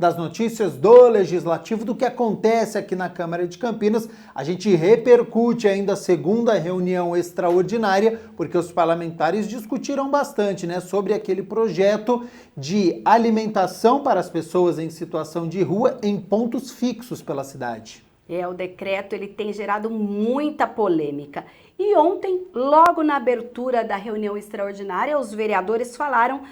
das notícias do Legislativo, do que acontece aqui na Câmara de Campinas. A gente repercute ainda a segunda reunião extraordinária, porque os parlamentares discutiram bastante, né, sobre aquele projeto de alimentação para as pessoas em situação de rua em pontos fixos pela cidade. O decreto ele tem gerado muita polêmica. E ontem, logo na abertura da reunião extraordinária, os vereadores falaram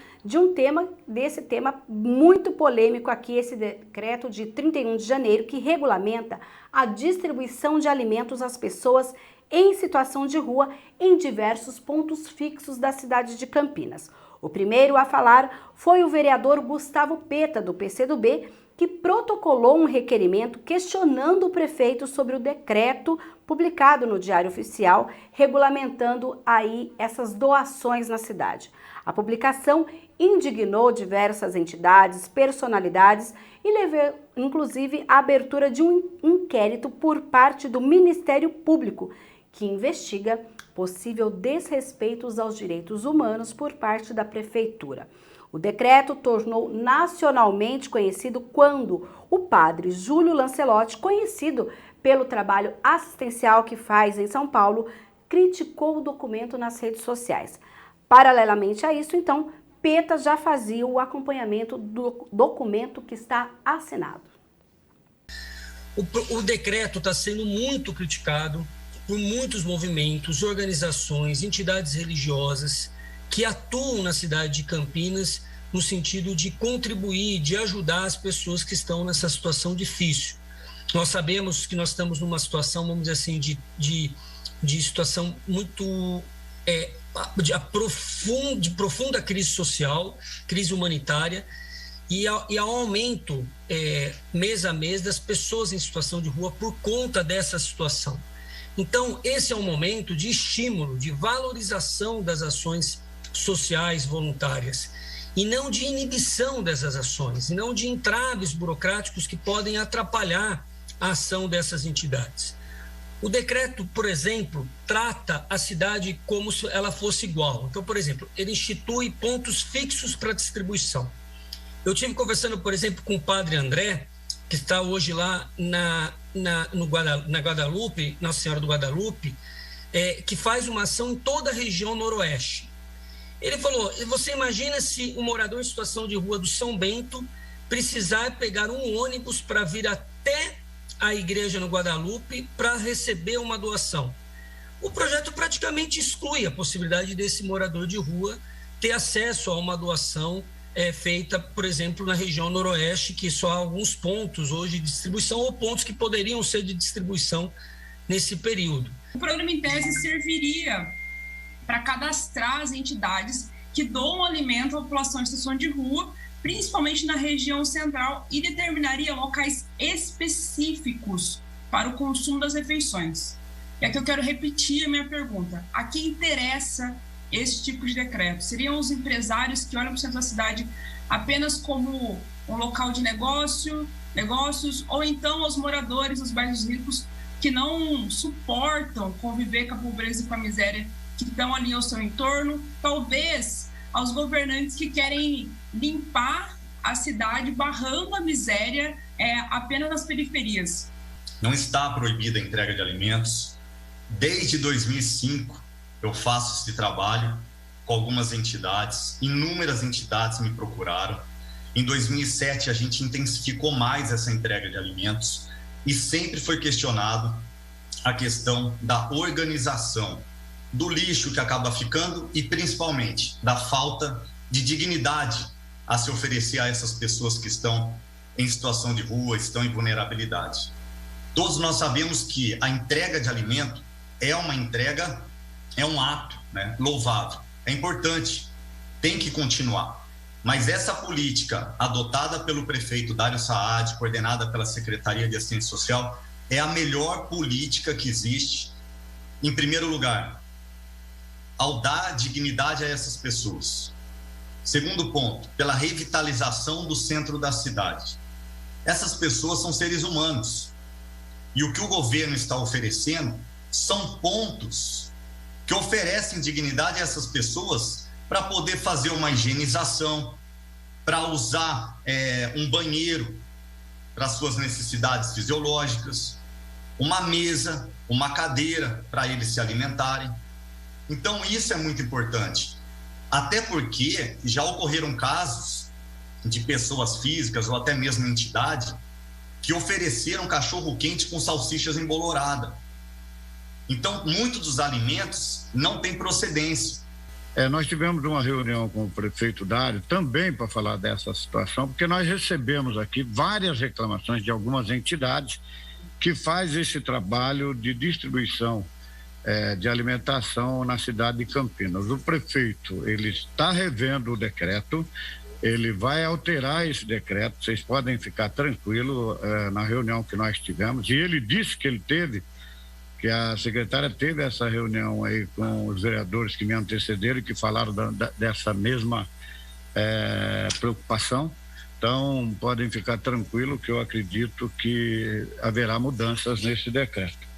desse tema muito polêmico aqui, esse decreto de 31 de janeiro, que regulamenta a distribuição de alimentos às pessoas em situação de rua em diversos pontos fixos da cidade de Campinas. O primeiro a falar foi o vereador Gustavo Peta, do PCdoB, que protocolou um requerimento questionando o prefeito sobre o decreto publicado no Diário Oficial, regulamentando aí essas doações na cidade. A publicação indignou diversas entidades, personalidades e levou, inclusive, à abertura de um inquérito por parte do Ministério Público, que investiga possível desrespeitos aos direitos humanos por parte da prefeitura. O decreto tornou nacionalmente conhecido quando o padre Júlio Lancelotti, conhecido pelo trabalho assistencial que faz em São Paulo, criticou o documento nas redes sociais. Paralelamente a isso, então, Peta já fazia o acompanhamento do documento que está assinado. O decreto está sendo muito criticado por muitos movimentos, organizações, entidades religiosas que atuam na cidade de Campinas no sentido de contribuir, de ajudar as pessoas que estão nessa situação difícil. Nós sabemos que nós estamos numa situação, vamos dizer assim, de situação muito de profunda crise social, crise humanitária, e ao aumento mês a mês das pessoas em situação de rua por conta dessa situação. Então, esse é um momento de estímulo, de valorização das ações sociais voluntárias, e não de inibição dessas ações, e não de entraves burocráticos que podem atrapalhar a ação dessas entidades. O decreto, por exemplo, trata a cidade como se ela fosse igual. Então, por exemplo, ele institui pontos fixos para distribuição. Eu tive conversando, por exemplo, com o padre André, que está hoje lá na Guadalupe, Nossa Senhora do Guadalupe, que faz uma ação em toda a região noroeste. Ele falou, você imagina se um morador em situação de rua do São Bento precisar pegar um ônibus para vir até a igreja no Guadalupe para receber uma doação. O projeto praticamente exclui a possibilidade desse morador de rua ter acesso a uma doação feita, por exemplo, na região noroeste, que só há alguns pontos hoje de distribuição ou pontos que poderiam ser de distribuição nesse período. O programa em tese serviria para cadastrar as entidades que doam alimento à população em situação de rua, principalmente na região central, e determinaria locais específicos para o consumo das refeições. E aqui eu quero repetir a minha pergunta. A quem interessa esse tipo de decreto? Seriam os empresários que olham para o centro da cidade apenas como um local de negócios, ou então aos moradores dos bairros ricos que não suportam conviver com a pobreza e com a miséria que estão ali ao seu entorno, talvez aos governantes que querem limpar a cidade, barrando a miséria apenas nas periferias. Não está proibida a entrega de alimentos. Desde 2005, eu faço esse trabalho com algumas entidades, inúmeras entidades me procuraram. Em 2007, a gente intensificou mais essa entrega de alimentos e sempre foi questionado a questão da organização, do lixo que acaba ficando e, principalmente, da falta de dignidade a se oferecer a essas pessoas que estão em situação de rua, estão em vulnerabilidade. Todos nós sabemos que a entrega de alimento é um ato, né, louvável, é importante, tem que continuar. Mas essa política adotada pelo prefeito Dário Saad, coordenada pela Secretaria de Assistência Social, é a melhor política que existe. Em primeiro lugar, ao dar dignidade a essas pessoas. Segundo ponto, pela revitalização do centro da cidade. Essas pessoas são seres humanos. E o que o governo está oferecendo são pontos que oferecem dignidade a essas pessoas para poder fazer uma higienização, para usar um banheiro para suas necessidades fisiológicas, uma mesa, uma cadeira para eles se alimentarem. Então, isso é muito importante. Até porque já ocorreram casos de pessoas físicas ou até mesmo entidade que ofereceram cachorro-quente com salsichas emboloradas. Então, muitos dos alimentos não têm procedência. Nós tivemos uma reunião com o prefeito Dário também para falar dessa situação, porque nós recebemos aqui várias reclamações de algumas entidades que faz esse trabalho de distribuição de alimentação na cidade de Campinas. O prefeito, ele está revendo o decreto, ele vai alterar esse decreto, vocês podem ficar tranquilos na reunião que nós tivemos, e ele disse que ele teve, que a secretária teve essa reunião aí com os vereadores que me antecederam e que falaram dessa mesma preocupação. Então, podem ficar tranquilos que eu acredito que haverá mudanças nesse decreto.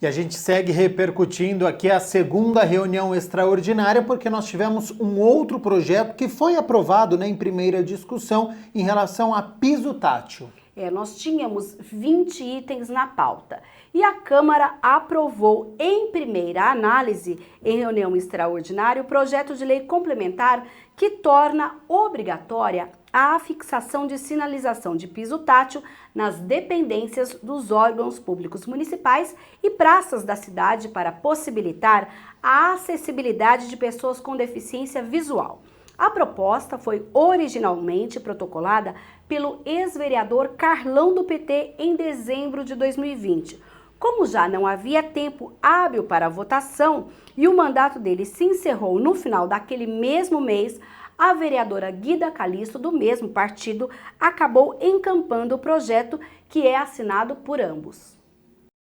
E a gente segue repercutindo aqui a segunda reunião extraordinária, porque nós tivemos um outro projeto que foi aprovado, né, em primeira discussão em relação a piso tátil. Nós tínhamos 20 itens na pauta e a Câmara aprovou em primeira análise, em reunião extraordinária, o projeto de lei complementar que torna obrigatória a fixação de sinalização de piso tátil nas dependências dos órgãos públicos municipais e praças da cidade para possibilitar a acessibilidade de pessoas com deficiência visual. A proposta foi originalmente protocolada pelo ex-vereador Carlão do PT em dezembro de 2020. Como já não havia tempo hábil para a votação e o mandato dele se encerrou no final daquele mesmo mês, a vereadora Guida Calisto, do mesmo partido, acabou encampando o projeto que é assinado por ambos.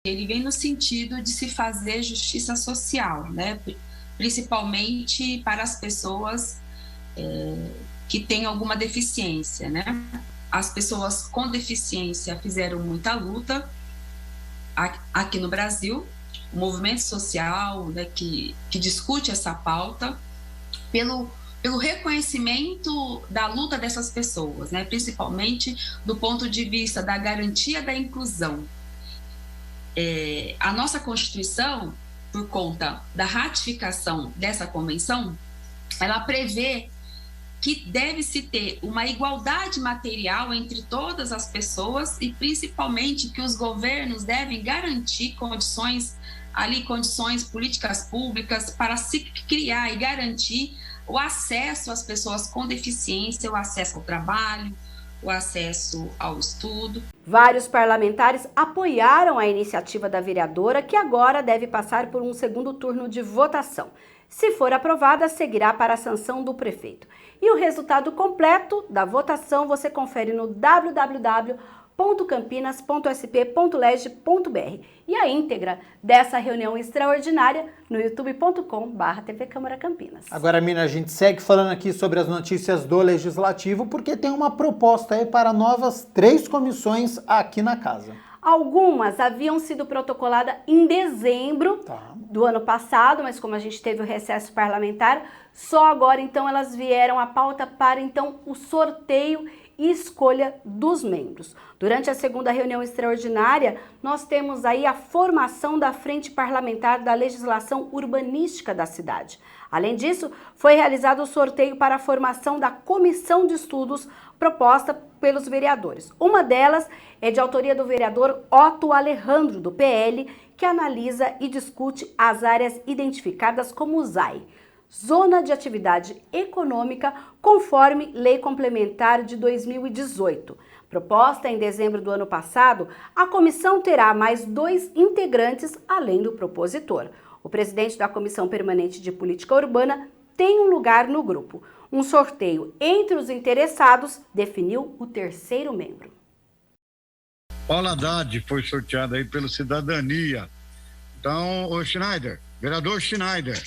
Ele vem no sentido de se fazer justiça social, né? Principalmente para as pessoas que têm alguma deficiência, né? As pessoas com deficiência fizeram muita luta aqui no Brasil, o movimento social, né, que discute essa pauta, pelo reconhecimento da luta dessas pessoas, né, principalmente do ponto de vista da garantia da inclusão. A nossa Constituição, por conta da ratificação dessa convenção, ela prevê que deve-se ter uma igualdade material entre todas as pessoas e principalmente que os governos devem garantir condições políticas públicas para se criar e garantir o acesso às pessoas com deficiência, o acesso ao trabalho, o acesso ao estudo. Vários parlamentares apoiaram a iniciativa da vereadora, que agora deve passar por um segundo turno de votação. Se for aprovada, seguirá para a sanção do prefeito. E o resultado completo da votação você confere no www.campinas.sp.leg.br e a íntegra dessa reunião extraordinária no youtube.com/TV Câmara Campinas. Agora, Mina, a gente segue falando aqui sobre as notícias do Legislativo, porque tem uma proposta aí para novas 3 comissões aqui na casa. Algumas haviam sido protocoladas em dezembro do ano passado, mas como a gente teve o recesso parlamentar, só agora então elas vieram à pauta para então o sorteio e escolha dos membros. Durante a segunda reunião extraordinária, nós temos aí a formação da Frente Parlamentar da Legislação Urbanística da cidade. Além disso, foi realizado o sorteio para a formação da Comissão de Estudos proposta pelos vereadores. Uma delas é de autoria do vereador Otto Alejandro, do PL, que analisa e discute as áreas identificadas como ZAI, Zona de Atividade Econômica, conforme Lei Complementar de 2018. Proposta em dezembro do ano passado, a comissão terá mais 2 integrantes, além do propositor. O presidente da Comissão Permanente de Política Urbana tem um lugar no grupo. Um sorteio entre os interessados definiu o 3º membro. Paula Haddad foi sorteada aí pelo Cidadania. Então, o Schneider, vereador Schneider,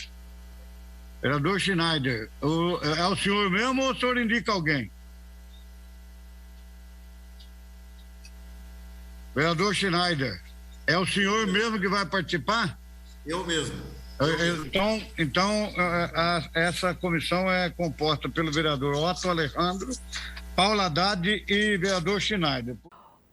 é o senhor mesmo ou o senhor indica alguém? Vereador Schneider, é o senhor mesmo que vai participar? Eu mesmo. Então, essa comissão é composta pelo vereador Otto Alejandro, Paula Haddad e vereador Schneider.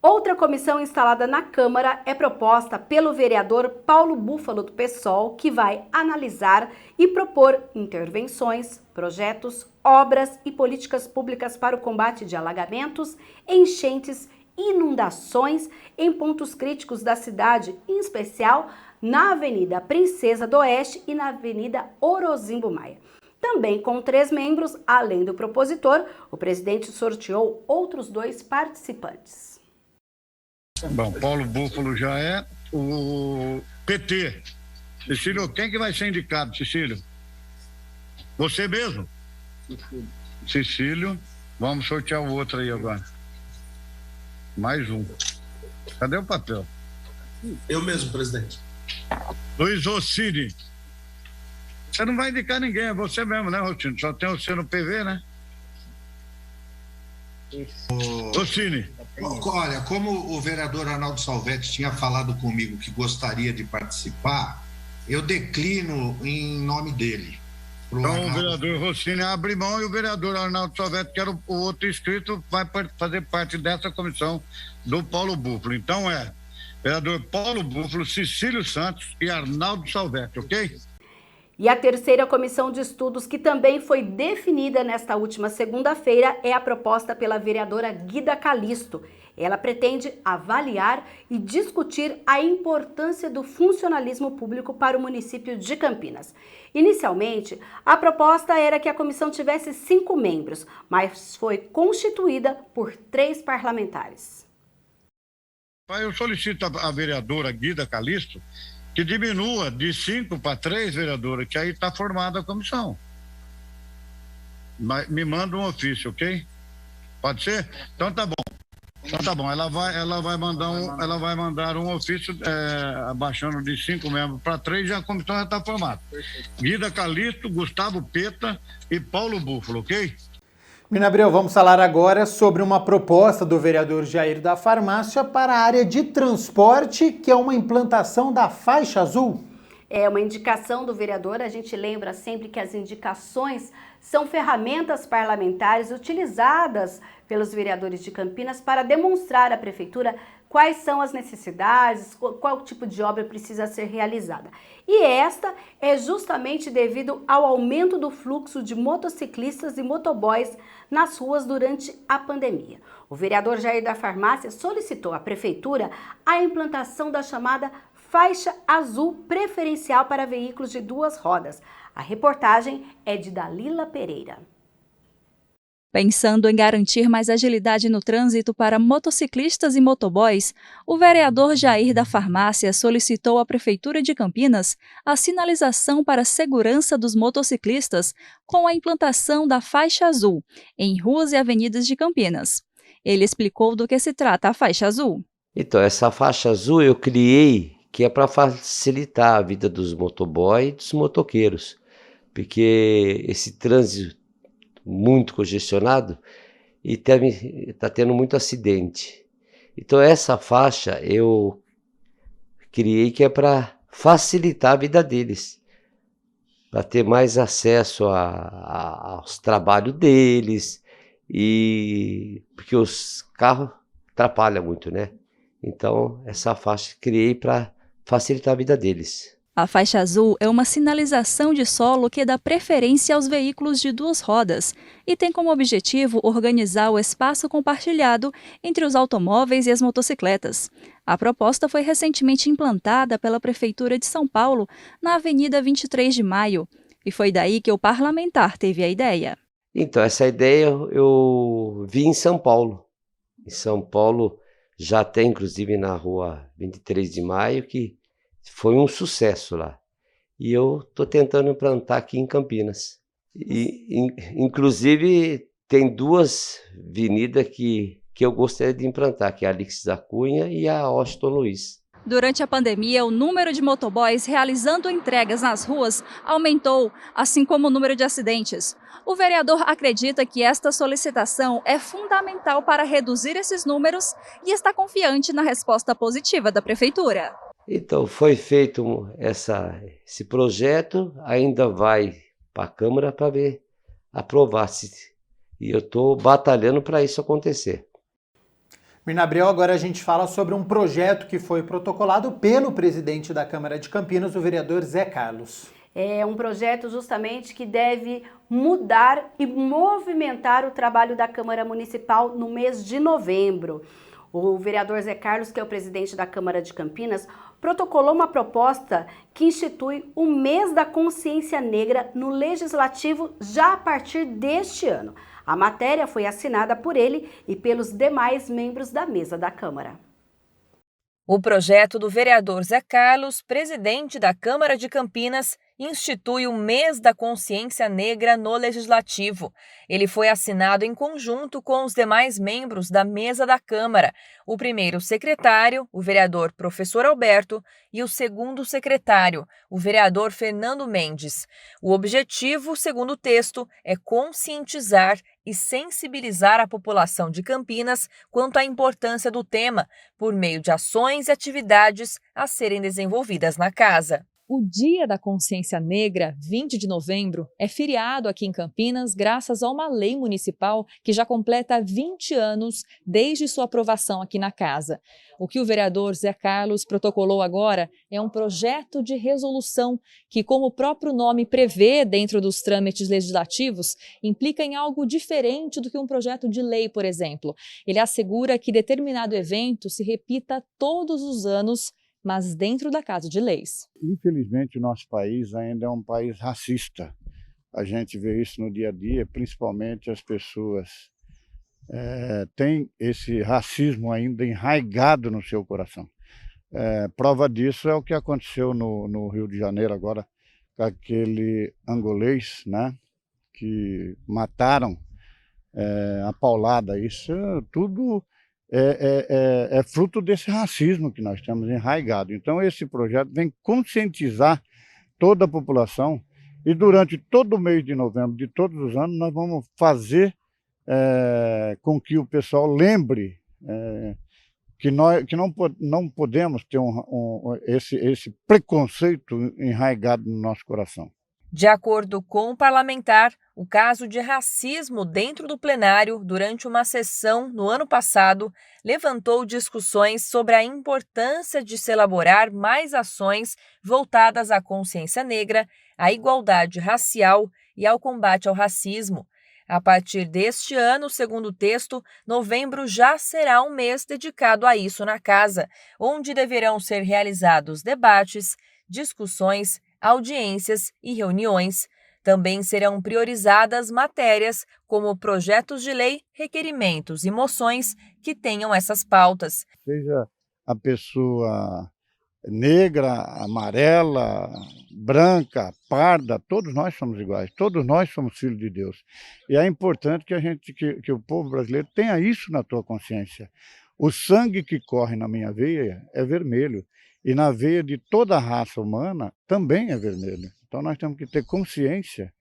Outra comissão instalada na Câmara é proposta pelo vereador Paulo Búfalo, do PSOL, que vai analisar e propor intervenções, projetos, obras e políticas públicas para o combate de alagamentos, enchentes, inundações em pontos críticos da cidade, em especial na Avenida Princesa do Oeste e na Avenida Orozimbo Maia. Também com 3 membros, além do propositor, o presidente sorteou outros 2 participantes. Bom, Paulo Búfalo já é o PT. Cecílio, quem que vai ser indicado, Cecílio? Você mesmo? Cecílio. Vamos sortear o outro aí agora. Mais um. Cadê o papel? Eu mesmo, presidente. Luiz Rossini. Você não vai indicar ninguém, é você mesmo, né, Rossini? Só tem você no PV, né? Rossini. Olha, como o vereador Arnaldo Salvetti tinha falado comigo que gostaria de participar, eu declino em nome dele. Então o vereador Rossini abre mão e o vereador Arnaldo Salvetti, que era o outro inscrito, vai fazer parte dessa comissão do Paulo Búfalo. Então vereador Paulo Búfalo, Cecílio Santos e Arnaldo Salvetti, ok? E a terceira comissão de estudos, que também foi definida nesta última segunda-feira, é a proposta pela vereadora Guida Calisto. Ela pretende avaliar e discutir a importância do funcionalismo público para o município de Campinas. Inicialmente, a proposta era que a comissão tivesse 5 membros, mas foi constituída por 3 parlamentares. Eu solicito à vereadora Guida Calisto que diminua de 5 para 3 vereadoras, que aí está formada a comissão. Me manda um ofício, ok? Pode ser? Então tá bom. Então tá bom. Ela vai mandar um ofício abaixando de 5 membros para 3 e a comissão já está formada. Guida Calisto, Gustavo Peta e Paulo Búfalo, ok? Mina Abreu, vamos falar agora sobre uma proposta do vereador Jair da Farmácia para a área de transporte, que é uma implantação da faixa azul. É uma indicação do vereador. A gente lembra sempre que as indicações são ferramentas parlamentares utilizadas pelos vereadores de Campinas para demonstrar à prefeitura quais são as necessidades, qual tipo de obra precisa ser realizada. E esta é justamente devido ao aumento do fluxo de motociclistas e motoboys nas ruas durante a pandemia. O vereador Jair da Farmácia solicitou à prefeitura a implantação da chamada faixa azul preferencial para veículos de 2 rodas. A reportagem é de Dalila Pereira. Pensando em garantir mais agilidade no trânsito para motociclistas e motoboys, o vereador Jair da Farmácia solicitou à Prefeitura de Campinas a sinalização para a segurança dos motociclistas com a implantação da faixa azul em ruas e avenidas de Campinas. Ele explicou do que se trata a faixa azul. Então, essa faixa azul eu criei que é para facilitar a vida dos motoboys e dos motoqueiros, porque esse trânsito muito congestionado e está tendo muito acidente. Então essa faixa eu criei que é para facilitar a vida deles, para ter mais acesso aos trabalhos deles, e porque os carros atrapalham muito, né? Então essa faixa criei para facilitar a vida deles. A faixa azul é uma sinalização de solo que dá preferência aos veículos de 2 rodas e tem como objetivo organizar o espaço compartilhado entre os automóveis e as motocicletas. A proposta foi recentemente implantada pela Prefeitura de São Paulo na Avenida 23 de Maio e foi daí que o parlamentar teve a ideia. Então, essa ideia eu vi em São Paulo. Em São Paulo já tem, inclusive, na rua 23 de Maio, que foi um sucesso lá. E eu estou tentando implantar aqui em Campinas. E, inclusive, tem 2 avenidas que eu gostaria de implantar, que é a Alix da Cunha e a Washington Luiz. Durante a pandemia, o número de motoboys realizando entregas nas ruas aumentou, assim como o número de acidentes. O vereador acredita que esta solicitação é fundamental para reduzir esses números e está confiante na resposta positiva da Prefeitura. Então, foi feito esse projeto, ainda vai para a Câmara para ver aprovar-se. E eu estou batalhando para isso acontecer. Mirna Abreu, agora a gente fala sobre um projeto que foi protocolado pelo presidente da Câmara de Campinas, o vereador Zé Carlos. É um projeto justamente que deve mudar e movimentar o trabalho da Câmara Municipal no mês de novembro. O vereador Zé Carlos, que é o presidente da Câmara de Campinas, protocolou uma proposta que institui o mês da consciência negra no Legislativo já a partir deste ano. A matéria foi assinada por ele e pelos demais membros da mesa da Câmara. O projeto do vereador Zé Carlos, presidente da Câmara de Campinas, institui o Mês da Consciência Negra no Legislativo. Ele foi assinado em conjunto com os demais membros da mesa da Câmara, o primeiro secretário, o vereador Professor Alberto, e o segundo secretário, o vereador Fernando Mendes. O objetivo, segundo o texto, é conscientizar e sensibilizar a população de Campinas quanto à importância do tema, por meio de ações e atividades a serem desenvolvidas na casa. O Dia da Consciência Negra, 20 de novembro, é feriado aqui em Campinas graças a uma lei municipal que já completa 20 anos desde sua aprovação aqui na casa. O que o vereador Zé Carlos protocolou agora é um projeto de resolução que, como o próprio nome prevê dentro dos trâmites legislativos, implica em algo diferente do que um projeto de lei, por exemplo. Ele assegura que determinado evento se repita todos os anos, mas dentro da Casa de Leis. Infelizmente, o nosso país ainda é um país racista. A gente vê isso no dia a dia, principalmente as pessoas têm esse racismo ainda enraizado no seu coração. Prova disso é o que aconteceu no Rio de Janeiro agora, com aquele angolês, né, que mataram a paulada. Isso tudo é fruto desse racismo que nós temos enraizado. Então, esse projeto vem conscientizar toda a população e durante todo o mês de novembro de todos os anos nós vamos fazer com que o pessoal lembre que não podemos ter esse preconceito enraizado no nosso coração. De acordo com o parlamentar, o caso de racismo dentro do plenário durante uma sessão no ano passado levantou discussões sobre a importância de se elaborar mais ações voltadas à consciência negra, à igualdade racial e ao combate ao racismo. A partir deste ano, segundo o texto, novembro já será um mês dedicado a isso na casa, onde deverão ser realizados debates, discussões, audiências e reuniões. Também serão priorizadas matérias como projetos de lei, requerimentos e moções que tenham essas pautas. Seja a pessoa negra, amarela, branca, parda, todos nós somos iguais, todos nós somos filhos de Deus. E é importante que o povo brasileiro tenha isso na tua consciência. O sangue que corre na minha veia é vermelho. E na veia de toda a raça humana também é vermelho. Então nós temos que ter consciência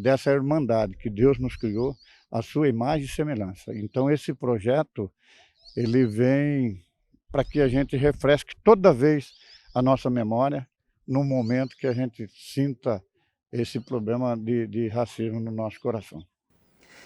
dessa irmandade que Deus nos criou, a sua imagem e semelhança. Então esse projeto, ele vem para que a gente refresque toda vez a nossa memória no momento que a gente sinta esse problema de racismo no nosso coração.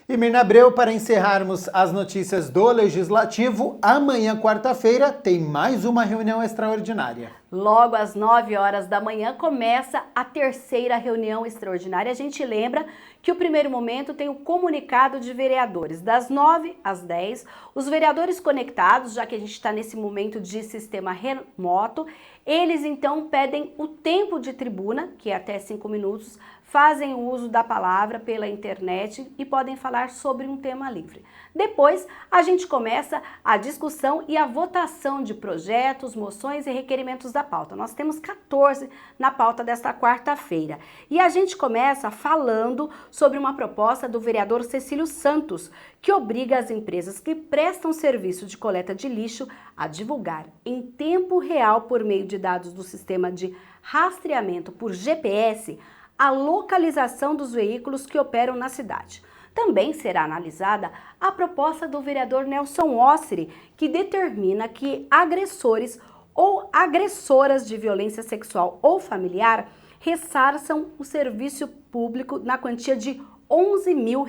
E Mirna Abreu, para encerrarmos as notícias do Legislativo, amanhã, quarta-feira, tem mais uma reunião extraordinária. Logo às 9 horas da manhã começa a terceira reunião extraordinária. A gente lembra que o primeiro momento tem o comunicado de vereadores. Das 9 às 10, os vereadores conectados, já que a gente está nesse momento de sistema remoto, eles então pedem o tempo de tribuna, que é até 5 minutos, fazem o uso da palavra pela internet e podem falar sobre um tema livre. Depois, a gente começa a discussão e a votação de projetos, moções e requerimentos da pauta. Nós temos 14 na pauta desta quarta-feira. E a gente começa falando sobre uma proposta do vereador Cecílio Santos, que obriga as empresas que prestam serviço de coleta de lixo a divulgar em tempo real, por meio de dados do sistema de rastreamento por GPS, a localização dos veículos que operam na cidade. Também será analisada a proposta do vereador Nelson Osseri, que determina que agressores ou agressoras de violência sexual ou familiar ressarçam o serviço público na quantia de R$11 mil.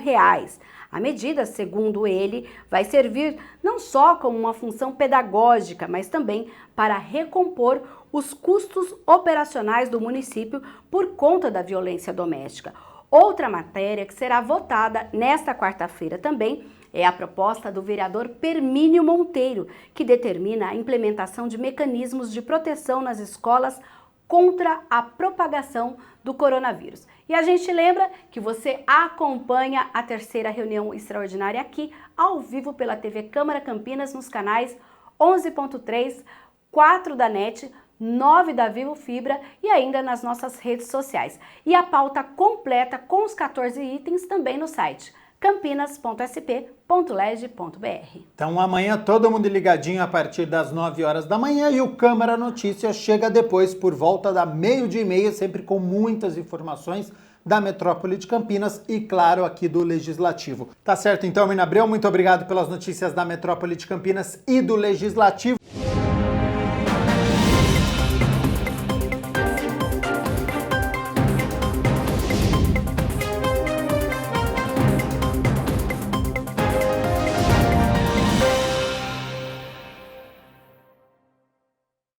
A medida, segundo ele, vai servir não só como uma função pedagógica, mas também para recompor os custos operacionais do município por conta da violência doméstica. Outra matéria que será votada nesta quarta-feira também é a proposta do vereador Permínio Monteiro, que determina a implementação de mecanismos de proteção nas escolas contra a propagação do coronavírus. E a gente lembra que você acompanha a terceira reunião extraordinária aqui, ao vivo pela TV Câmara Campinas, nos canais 11.3, 4 da NET, 9 da Vivo Fibra e ainda nas nossas redes sociais. E a pauta completa com os 14 itens também no site campinas.sp.leg.br. Então amanhã todo mundo ligadinho a partir das 9 horas da manhã e o Câmara Notícias chega depois por volta da 12:30, sempre com muitas informações da metrópole de Campinas e, claro, aqui do Legislativo. Tá certo então, Mina Abreu, muito obrigado pelas notícias da metrópole de Campinas e do Legislativo.